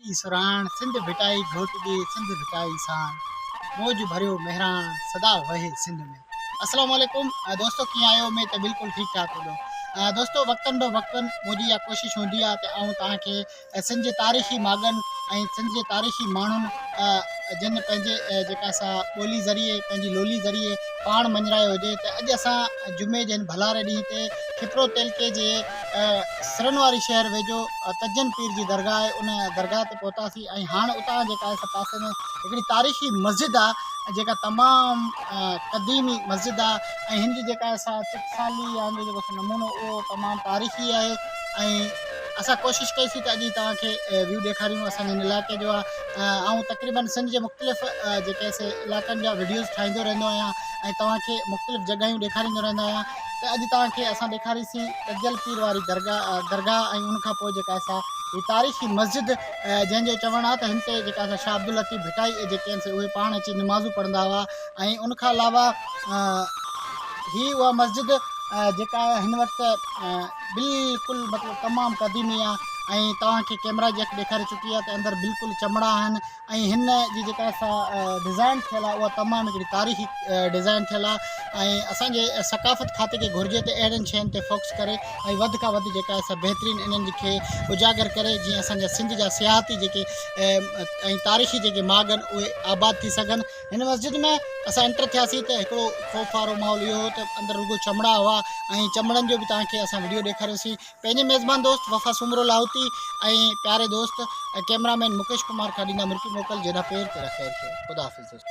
मिटी सुराण सिंध भिटाई घोट दी सिंध भिटाई सान मौज भरियो मेहरान सदा वहे सिंध में। अस्सलाम वालेकुम दोस्तों, कीअं आहियो? मैं तो बिल्कुल ठीक ठाक हूंदो। दोस्तों, वक्तन ब वक्तन मुंहिंजी इहा कोशिशि हूंदी आहे त आउं तव्हांखे सिंध जे तारीख़ी मागनि ऐं सिंध जे तारीख़ी माण्हुनि जिन पंहिंजे जेका असां ॿोली ज़रिए पंहिंजी लोली ज़रिए पाण मञरायो हुजे त अॼु असां जुमे जे भलारे ॾींहं ते खिपरो तेलके जे सरनवारी शहर वेझो तजन पीर जी दरगाह आहे, उन दरगाह ते पहुतासीं ऐं हाणे उतां जेका आहे पासे में हिकिड़ी तारीख़ी मस्जिद आहे जेका तमामु क़दीमी मस्जिद आहे ऐं हिन जी जेका असां चिटसाली या हिन जो जेको नमूनो उहो तमामु तारीख़ी आहे। ऐं असां कोशिशि कईसीं त अॼु तव्हांखे व्यू ॾेखारियूं असांजे हिन इलाइक़े जो आहे। ऐं तक़रीबन सिंध जे मुख़्तलिफ़ जेके इलाइक़नि जा वीडियोज़ ठाहींदो रहंदो आहियां ऐं तव्हांखे मुख़्तलिफ़ जॻहियूं ॾेखारींदो रहंदो आहियां। त अॼु तव्हांखे असां ॾेखारीसीं तजल पीर वारी दरगाह ऐं उनखां पोइ जेका असां ही तारीख़ी मस्जिद जंहिंजो चवणु आहे त हिन ते जेका असां शाह अब्दुल लतीफ़ भिटाई जेके आहिनि उहे पाण अची नमाज़ूं पढ़ंदा हुआ। ऐं उनखां अलावा ही उहा मस्जिद जेका हिन वक़्तु बिल्कुलु मतिलबु तमामु क़दीमी आहे ऐं तव्हांखे कैमरा जेक ॾेखारे चुकी आहे त अंदरि बिल्कुलु चमड़ा आहिनि ऐं हिन जी जेका असां डिज़ाइन थियल आहे उहा तमामु हिकिड़ी तारीख़ी डिज़ाइन थियल आहे। ऐं असांजे सकाफ़त खाते खे घुरिजे त अहिड़ियुनि शयुनि ते फोकस करे ऐं वधि खां वधि जेका असां बहितरीनु इन्हनि खे उजागर करे जीअं असांजा सिंध जा सियाहती जेके ऐं तारीख़ी जेके माॻ आहिनि उहे आबाद थी सघनि। हिन मस्जिद में असां एंटर थियासीं त हिकिड़ो ख़ौफ़ वारो माहौल इहो हो त अंदरि रुगो चमड़ा हुआ ऐं चमड़नि जो बि तव्हांखे असां वीडियो ॾेखारियोसीं। पंहिंजे मेज़बान दोस्त वफ़ा सुमरो लाहौती ऐं प्यारे दोस्त कैमरामैन मुकेश कुमार खां ॾींदा मुर्की मोकल जहिड़ा पेर ते रखे ख़ुदा हाफ़िज़ दोस्त।